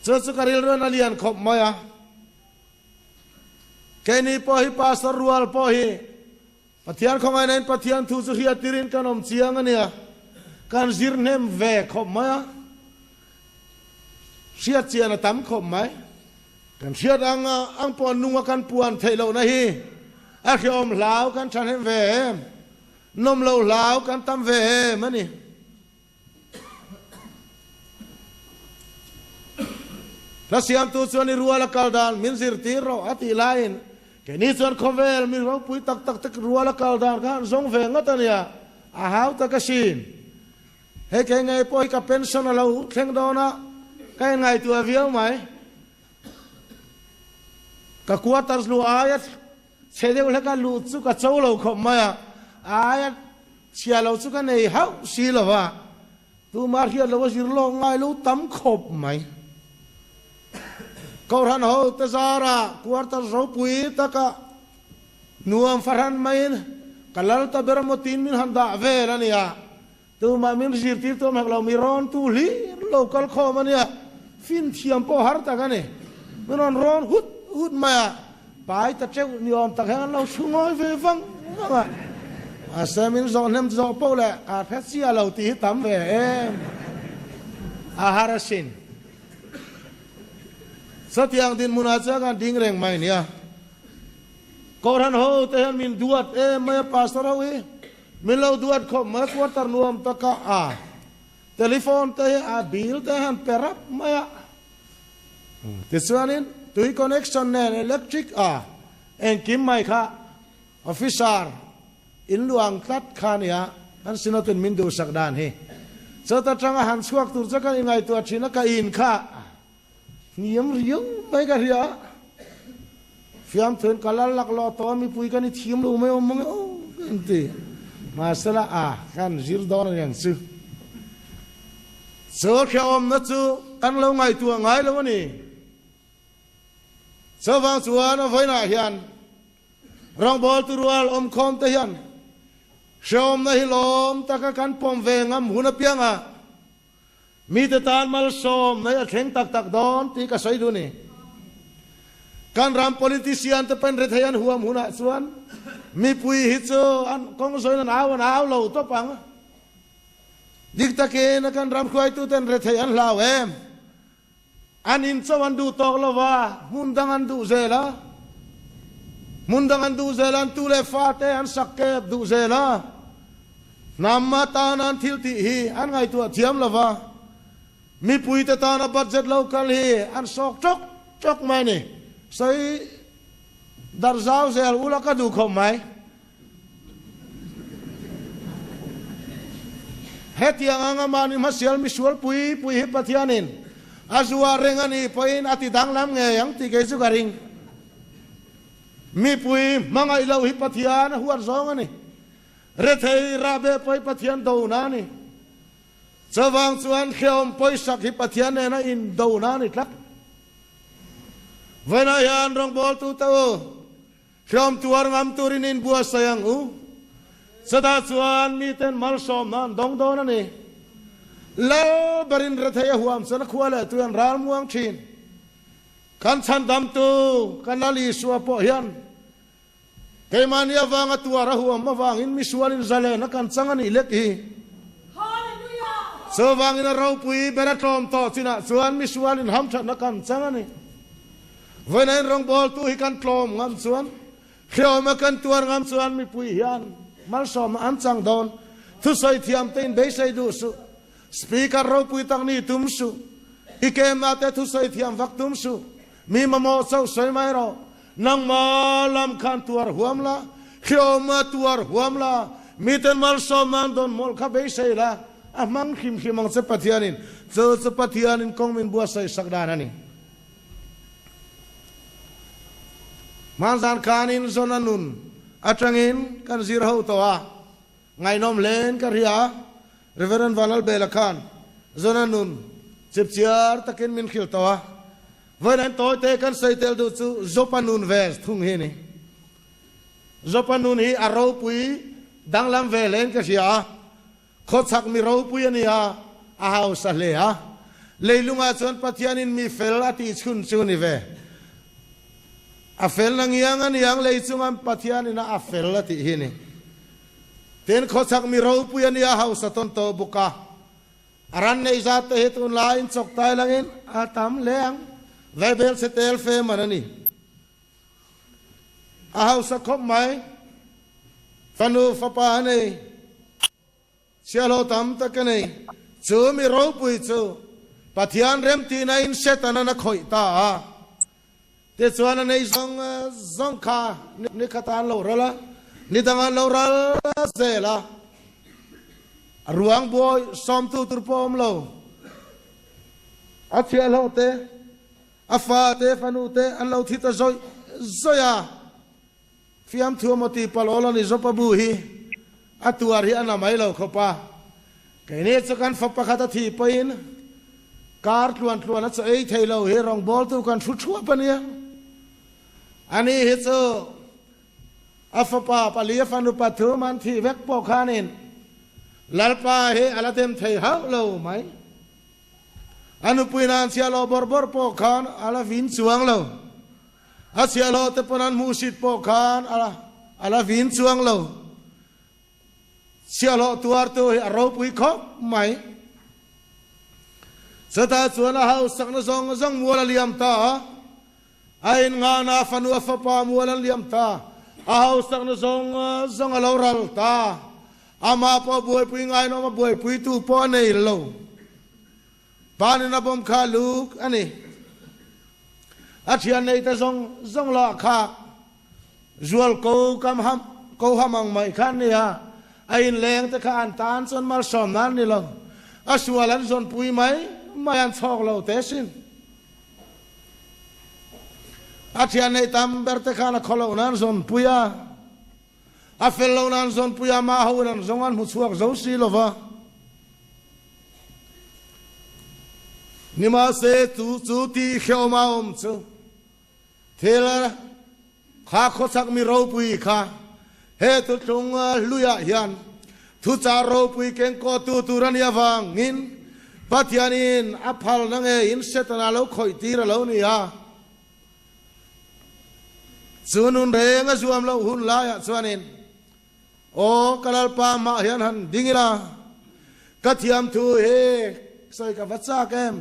เจ้าสุกเรียลเรื่องเลียนขบมาแค่นี้พอฮีพาสรัวลพอฮีปฏิญาณของไอ้นั่นปฏิญาณทุจริตติรินกันอมเชียงเนี่ยการจีรเนมเวขบมาเชียดเชียนตั้มขบมากันเชียดอังปอนนุ่งกันปวนเทเลานะฮี a khiom lao kan chan hem ve nom lo lao kan tam ve mani la siam tu chuan i ruala kaldan min zir ti ro ati lain ke ni chuan khovel mi ro pui tak tak tak ruala kaldan kan zong ve ngatania a hau ta ka sin he ke ngai poi ka pension lo thleng dona kai ngai tu aviau mai ka quarters lu ayat chedeu la ka lu chu ka chou lo khom maya ayat chia lo chu ka nei hau si lo wa tu mar hian lo zir lo ngai lo tam khop mai kau ran ho ta zara quarters ro pui ta ka nuam faran main kalal ta bermotin min handa ve la nia tu ma min zir ti to mak lo mi ron tu li local khomania fin thiam po har ta ka ne min ron hut maya pai ta cheu niom ta han lo chungoi ve vang a samin zo nem zo po le a phet sia lo ti tam ve em a harasin satyang din munacha kan ding reng mai nia koran ho te han min duat me pastor ho min lo duat kho ma quarter nuam ta ka a telefon te a bill te han perap maya tiswanin tui connection nen electric a en kim mai kha officer in luang tat khania an sinoten min du sakdan he so ta changa han suak tur cha kan ingai tu achina ka in kha niam riu mai ka ria fiam thun kalal lak lo to mi pui kan thiam lu mai omong o enti masala a kan zir don yang su so khom na chu kan lo ngai tu ngai lo ni so vang chuan a voina hian rong bol tu rual khom te hian shom na hilom ta ka kan pom ve ngam huna pianga mi te tan mal som na theng tak tak don ti ka soi du ni kan ram politician te pen re thayan huam huna chuan mi pui hi chu an kong soi na aw lo to pang dik ta ke na kan ram khoi tu ten re thayan law em anin chawan du tok lova mundangan du zela mundangan du zelan tu le fate an sakke du zela namma tanan thil ti hi an ngai tu thiam lova mi pui te tana budget local hi an sok chok mai ni sai dar zau zel ula ka du khom mai hetiang anga mani masial misual pui hi pathianin azua rengani poin ati danglam nge yang ti ke su garing mi pui mangai lo hi pathian huar zong ani re thei rabe poi pathian do na ni chawang chuan khiom poi sak hi pathian na in do na ni tlak vena yan rong bol tu to khiom tuar ngam turin in bua sayang u sada chuan mi ten mal som nan dong do na ni lo barin re thei huam sana khwala tu an ral muang thin kan chan dam tu kan ali suwa po hian keimania wanga tuara huam ma wangin misualin zale na kan changani lek hi Hallelujah. so wangin ro pui bera tom to china chuan misualin ham tha na kan changani venain rong bol tu hi kan tlom ngam chuan khioma kan tuar ngam chuan mi pui hian mal som an chang don thu soi thiam tein be sai du su speaker ro pui tang ni tum su ikem na te thu soi thiam vak tum su mi mamo so soi mai ro nang malam kan tuar huamla khioma tuar huamla miten mal som nan don mol kha be sai la amang khim khimang se pathianin se pathianin kong min bua sai sakdan ani manzan kanin zonanun atangin kan zirho towa ngai nom len karia reverend vanal belakan zonanun chipchiar takin min khil towa voinan toy te kan saitel du chu zopanun ves thung hi ni zopanun hi aro pui danglam velen ka sia khochak mi ro pui ania a hau sa le ha leilunga chon pathianin mi fel ati chun chuni ve a fel nang yang an yang leichungam pathianin a fel ati hi ni ten khochak mi ro pui ania hau sa ton to buka aran nei za te hetun lain chok tai langin atam leang Bible se tel fe manani ahau sakhop mai fanu fapa nei sialo tam takane chu mi ro pui chu pathian rem ti na in setana na khoi ta te chuan nei zong kha ni khata lo rala ni danga lo ral zela ruang boy som tu turpom lo achialo te afa te fanu te an lo thita zoya fiam thua moti palola ni zopa bu hi atuar hi anamai lo khopa kaine chakan fa pakhata thi pain kar tluan cha ei thailo he rong bol tu kan thu pania ani he cho afapa palia fanu pathu man thi vek po khanin lalpa he alatem thei hau lo mai anu puinan sialo borbor po khan ala vin chuang lo asialo te ponan musit po khan ala vin chuang lo sialo tuar tu aro pui khop mai sata chuan a hau sakna zong muala liam ta ain nga na fanu afapa muala liam ta a hau sakna zong aloral ta ama po buai pui ngai no ma buai pui tu po nei lo pani na bom kha luk ani athian nei ta zong la kha zual ko kam ham ko hamang mai khan ni ha ain leng ta kha an tan son mal som nan ni lo asualan zon pui mai an chok lo te sin athian nei tam ber ta kha na kholo nan zon puya a fellow nan zon puya ma ho nan zongan mu chuak zo si lova nima se tu ti kheo ma chu thela kha kho sak mi ro pui kha he tu tung luya hian thu cha ro pui ken ko tu ran ya wang in pathianin aphal nang e in setana lo khoi ti ra lo ni ha chunun re nga zuam lo hun la ya chuanin o kalal pa ma hian han dingila kathiam thu he soi ka vacha kem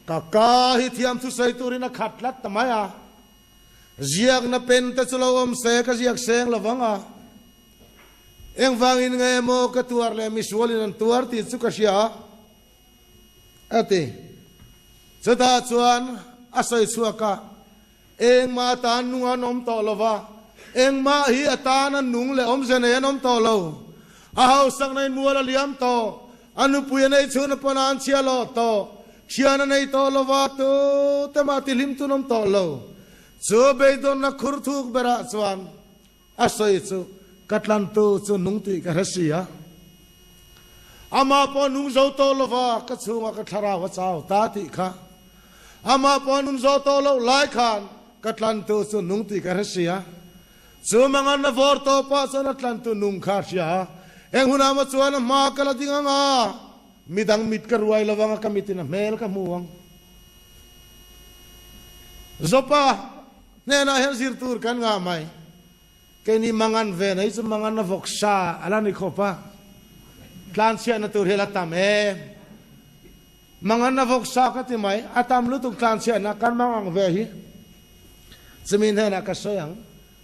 ka hi thiam thu soi turina khatlat tamaya ziak na pen te chulo om se ka ziak seng lawanga eng wangin nge mo ka tuar le mi sualin an tuar ti chu ka sia ate chata chuan asoi chuaka eng ma tan nunga nom to lova eng ma hi atana nung le om zene nom to lo a hau sang nei muala liam to anu puya nei chuna panan chia lo to chiana nei to lova to tamati lim tu nom to lo chu be don na khur thuk bera chuan asoi chu katlan tu chu nung tu ka rasia ama po nung zo to lova ka chunga ka thara wa chau ta ti kha ama po nung zo to lo lai khan katlan tu chu nung tu ka rasia chu mangan na vor to pa chu atlan tu nung kha sia eng huna ma chuan ma kala dinga nga midang mit ka ruai lawanga kamitina mel ka muwang zopa nena hen sir tur kan nga mai keni mangan ve nei chu mangan na voksa ala ni khopa tlan sia na tur hela tam e mangan na voksa ka ti mai atam lu tu tlan sia na kan mangang ve hi zemin hena ka soyang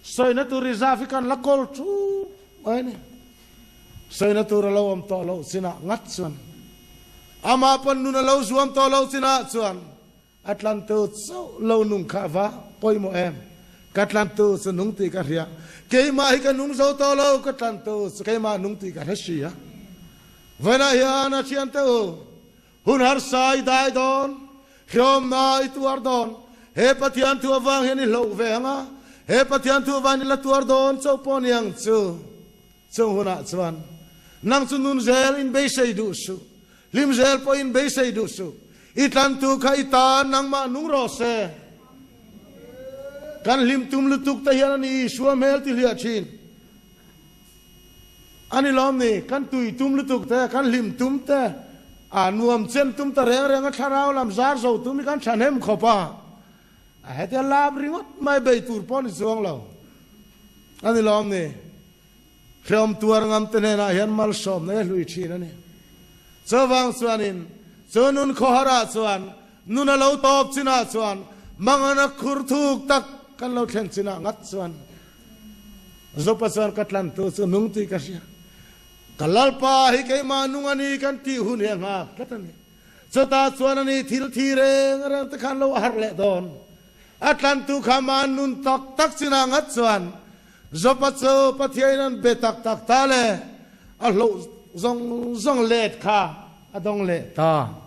soy na tur rizafi kan lakol chu ai ni soy na tur lo om to lo sina ngat chuan ama pan nu na lo zuam to lo sina chuan atlanto so lo nung kha va poi mo em katlanto so nung ti ka ria ke ma hi ka nung zo to lo katlanto so ke ma nung ti ka rasia vena ya na chian to hun har sai dai don khom na I tuar don he pathian tu awang he ni lo venga he pathian tu awang ni la tuar don so pon yang chu huna chuan nang chu nun zel in be sei du su lim zel po in be sei du su itlan tu kha ita nang ma nung ro se kan lim tum lu tuk ta hian ni suam hel ti lia chin ani lom ni kan tui tum lu tuk ta kan lim tum ta nuam chen tum ta reng tharau lam zar zo tum kan chanem khopa a hete lab ringot mai be tur pon zuang lo ani lom ni khom tuar ngam te na hian mal som ne lui chin ani chawang chuanin chunun khohara chuan nuna lo top china chuan mangana khur thuk tak kan lo thlen china ngat chuan zopasan katlan tu su nung ti kasya kalalpa hi ke manung ani kan ti hun he nga katani sota chuan ani thil thire ngarang ta khan lo har le don atlan tu khaman nun tak tak sina ngat chuan zopacho pathian be tak tak ta le a lo zong let kha adong le ta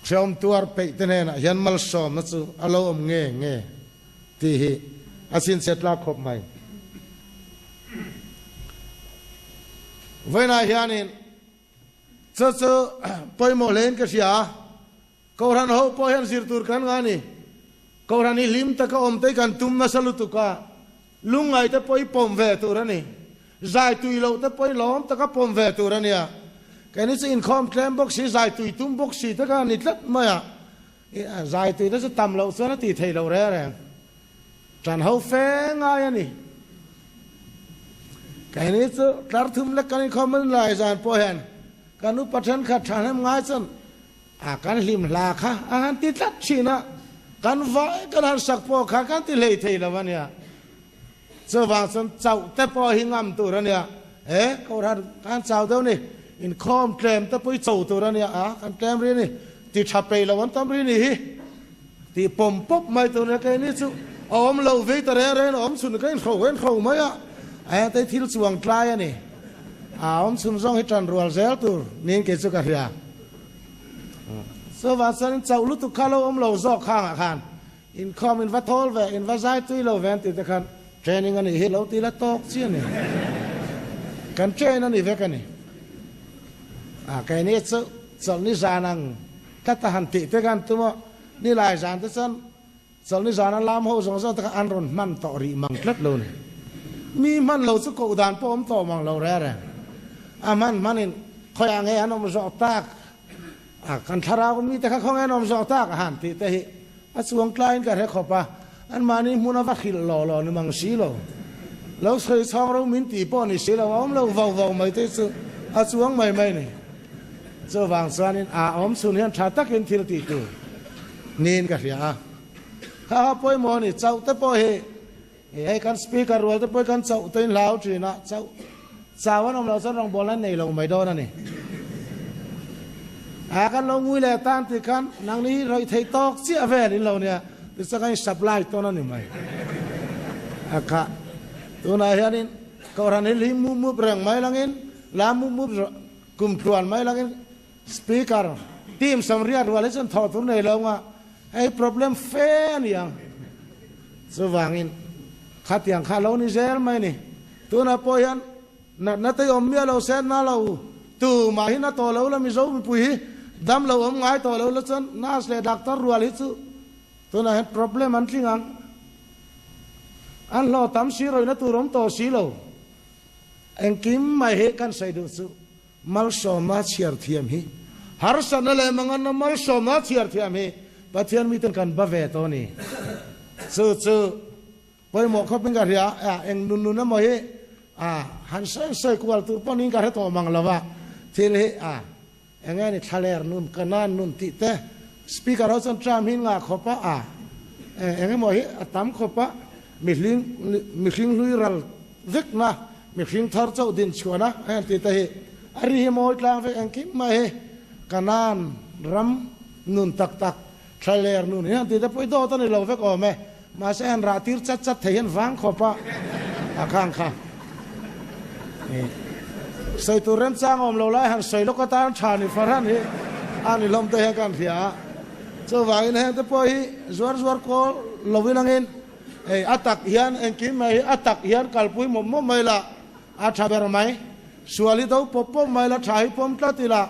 chom tuar pe tenena yan mal som na chu alo om nge ti hi asin setla khop mai vena hianin chu poimo len ka sia koran ho po han sir tur kan ngani korani lim ta ka om te kan tum na salutu ka lungai te poi pom ve turani zai tui lo te poi lom ta ka pom ve turania cái này sẽ income claim box xí dài tùy tung box xí tất cả nít lắm mà dài tùy nó sẽ tầm lâu xưa nó tùy thầy lâu ra rồi tràn hậu phê ngay anh cái này sẽ dar thum là cái income lại dàn po hèn cái nút bắt chân khát tràn em ngay chân cái lim là khá anh tít lắm xí na cái vãi cái hàng sạc po khá cái tít lệ thầy là vậy à giờ vàng chân chậu tép po hình ngầm tụi nó nè câu ra cái chậu đâu nè in com claim ta poi chou tu ra ni kan claim ri ni ti thape lo wan tam ri ni hi ti pom pop mai tu na kai ni chu om lo ve ta re om sun kai kho mai a te thil chuang tlai ani om sun zong hi tran rual zel tur nin ke chu ka ria so va san chau lu tu khalo om lo zo khang khan in com in va thol ve in va zai tu lo ven ti ta khan training ani hi lo ti la tok chi ni kan train ani ve kan ni cái này chọn ní già năng các ta hành thị thế gan tụi mà ní lại giàn thế chân chọn ní già năng làm hồ giống giống ta ăn rồi man tỏ rị măng rất luôn mi man lâu số cậu đàn po tỏ măng lâu ra rồi man in khơi ăn nghe anh ông rõ tác căn thà ra mi ta không nghe ông rõ tác hành thị thế xuống klein cả thế khop anh mà ní muốn vắt khil lò ní măng xí lò lâu xây xong rồi mình tỉ po ní xí lò ông lâu vào mấy thế sự xuống mày này cho vàng xoan in om sun hian tha takin thil ti tu nin ka ria ha poi mo ni chau te po he kan speaker ro te poi kan chau te lau tri na chau an om lo san rong bolan nei lo mai do na ni kan lo ngui le tan ti kan nang ni roi thei tok chia ve ni lo nia ti sa kai supply to na ni mai kha tu na hian in ko ran li mu brang mai langin la mu kum tuan mai langin speaker team samria ruale chan tho tur nei lo nga ai problem fe ni yang so wangin khat yang kha lo ni zel mai ni tu na po yan na te om mia lo sen na lo tu ma hi na to lo la mi zo mi pui dam lo om ngai to lo la chan na le doctor ruale chu tu na problem an tlingang an lo tam si roi na tu rom to si lo en kim mai he kan sai du chu mal so ma chiar thiam hi har san le mangan na mal so ma chiar thiam hi pathian mi tan kan ba ve to ni chu poi mo kho ping ga ria eng nun na mo hi han sai kwal tu poning ka to mang lawa thil hi eng ani thaler nun kanan nun ti te speaker ho chan tram hin nga khopa eng mo hi atam khopa mi hling lui ral vek na mi hling thar chau din chuana ti te hi ari hi mo tlang ve eng kim ma hi kanan ram nun tak thaler nun hi ti te poi do ta ni lo ve ko me ma se an ra tir chat thein wang khopa akhang kha sei tu rem chang om lo lai han sei lo ka tan thani faran hi ani lom te he kan thia cho wang ne te poi zuar ko lovin angin atak hian eng kim mai atak hian kalpui mo mai la thaber mai suali do popo mai la thai pom tlatila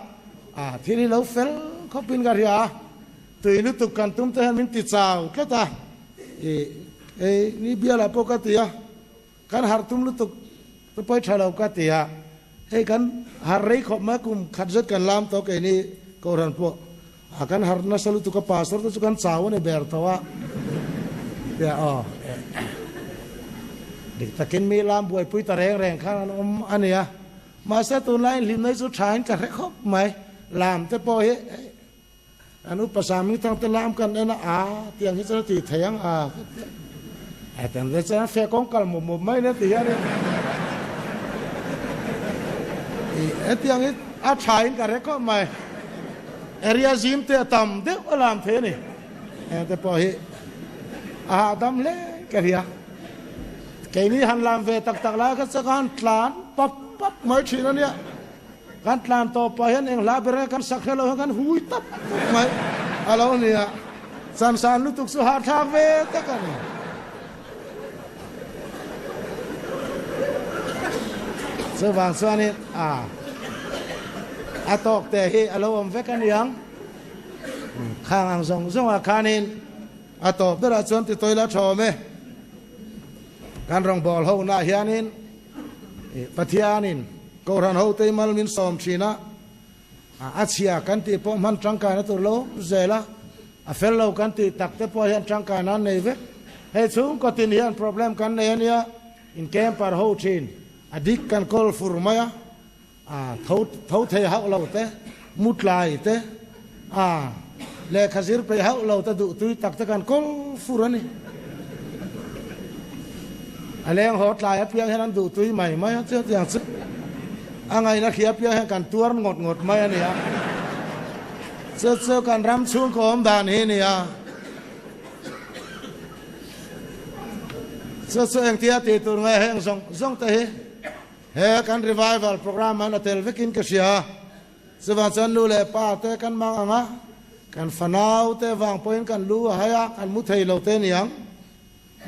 thili lo fel khopin ga ria tuinu tukan tum te min ti chau tlata ni bia la pokatia kan har tum lu tuk to poi thalo ka tia kan har rei khop ma kum khatzat kan lam to ke ni koran po kan har na salu tu ka pastor to kan chaw ne ber tawa ya dik takin mi lam buai pui ta reng khan ania ma sa tu lai lim nei chu thain ka re khop mai làm te po he anu pasami tang te lam kan na tiang hi cha ti thayang แต่เรื่องนั้นเฟกงกัลมุมไม่เนี่ยที่อะไรที่อย่างนี้อาชายกันเรื่องก็ไม่เอริยาจิมเตะต่ำเด็กอลามเทนี่แต่พอเฮอาดำเล่กันเฮียแค่นี้หันลามเวตักๆแล้วก็สักการทลานปั๊บไม่ชินนั่นเนี่ยการทลานต่อไปเห็นเองลาเบรกันสักเท่าไหร่กันหุยตับไม่อะไรเนี่ยสันลุตุกสุหาทาเวตะกันสว่างสวนิอาตอกแต่เฮอารมณ์เวกันยังข้างส่งอาคานินอาตอกเดรัจวนติตัวละชอมการรองบอลเขาหน้าเฮียนินปัทยานินกอรันเขาเตมัลมินสอมชีนะอาเซียกันที่พอมันจังการตัวโลเจล่าเฟลเรากันที่ตักแต่พอเห็นจังการนั้นในเวกให้สูงก็ตินเห็น problem กันในนี้อินแคมป์ปาร์โฮชินอดีตกัน call for มายเขาเทเขาเราเตะมุดลายเตะเลขาศิลป์ไปเขาเราแต่ดูตุยตักแต่กัน call for นี่อะไรอย่างหดลายเพียงแค่นั้นดูตุยใหม่ไหมเจ้าอย่างซึ่งอะไรนะเขียเพียงแค่กันตัวงดไหมเนี่ยเจ้ากันรำช่วงของด่านนี้เนี่ยเจ้าเองที่ติดตัวไงแห่งส่งเตะเฮกัน revival โปรแกรมมันเตลวิกินกษีสวัสดิ์นูเลป้าเตกันมังอ่ะกันฝันเอาเตวางพอยกันรู้หายกันมุทัยเราเตนี่ยัง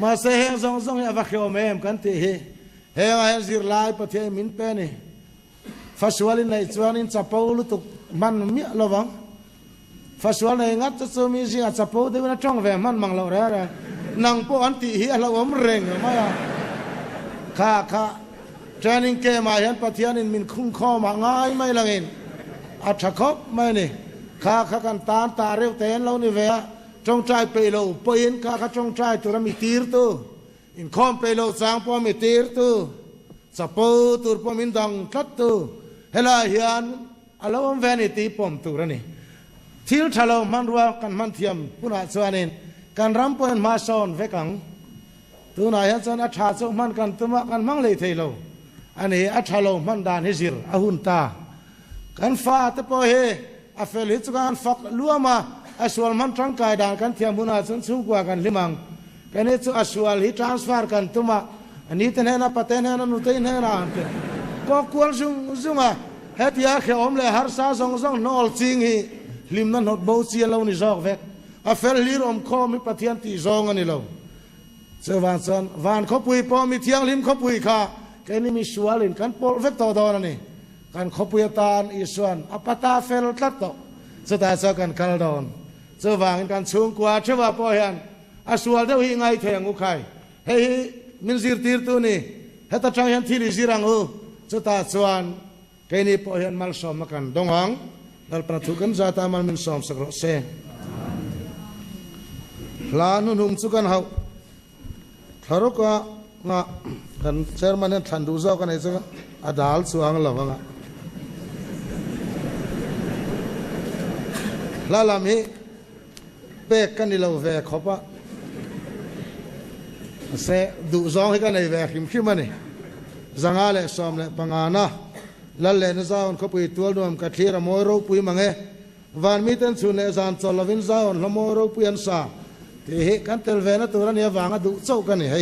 มาเสแห่งส่งอย่าวักเขียวเมมกันที่เฮเฮงซิร์ไลประเทศมินเปนี่ฟัสวาลินในชวนินจับปูลุตุมันมีระวังฟัสวาลินงัดจะซูมิจิงัดจับปูเดี๋ยวน่าจ้องแหวนมันมังเราเร่นังปูอันที่เฮเราอมเร่งมาข้าเทรนนิ่งเกมาเห็นประเทศนินมินคุ้งข้อมาง่ายไม่ละเงินอัฐคบไม่นี่ข้ากันตาเร็วเต้นเรานี่เวะจงใจไปเราไปเห็นข้าจงใจตัวเรามีตีร์ตัวอินคอมไปเราสร้างพอมีตีร์ตัวจับปูตัวพอมินดังทัดตัวเฮลาเฮียนอะไรวะเวนิตีปอมตัวนี่ทิลทะเลมันรัวกันมันเทียมผู้น่าสวนินการรำปนมาซอนเวกังตัวไหนฮันสันอัฐาสุมันกันตัวกันมังเลยเทโลอันนี้อัฐาโลมันดานฮิจิรอาหุนตากันฟ้าตะโพเฮอเฟลิสกันฟักลัวมาอสวลมันทางกายดานกันเทียมผู้น่าสนสูงกว่ากันลิมังกันนี้ตัวอสวลฮิทรานสฟาร์กันตัวอันนี้แต่เนี่ยนะปัตเตเนี่ยนะนุเตเนี่ยนะก็ควรซุงอ่ะเฮติอาเขอมเลยฮาร์ซาซองนอลซิงฮีลิมนั้นหดบูซีเรานี่จอกเวกอเฟลลีรอมคอมีปะเทียนตีจองอันนี้เราเจ้าวันเขาปุยปอมีเทียงลิมเขาปุยค่ะแค่นี้มีชัวลินกันโปรเวกต่อดอนนี่กันเขาปุยตานอิสวนอปตาเฟลตัดต่อสุดท้ายสักกันคัลดอนเจ้าวันกันสูงกว่าเชื่อว่าพอเห็นอสวลเดี๋ยวหิงไอเทียงอุคัยเฮ้ยมินซิร์ตีร์ตัวนี้เฮตัดจังยันที่ลิซิรังสุดท้ายส่วนแค่นี้พอเห็นมัลสอมกันดงหังนั่นประตูกันจะตามมันมินสอมสักรอบเซลานุนุ่มสุกันเฮาทารุกะงะกันเชอร์มันทันดูเจ้ากันไอ้สักอาดัลสว่างละวังลาลามีเบกกันนี่เราเวกขบะเสดูจ้องให้กันไอ้เวกิมขี้มันนี่จังอาเลสอมเลปังอานะลัลเลนซาอนเขาปุยตัวดูมกัดที่ระมอยรูปุยมังเอวันมีเต็นสุนเลซานซอลวินซาอนละมอยรูปุยอันซาที่เฮกันเตลเวนะตัวนั้นเนี่ยวางดูเจ้ากันนี่เฮ้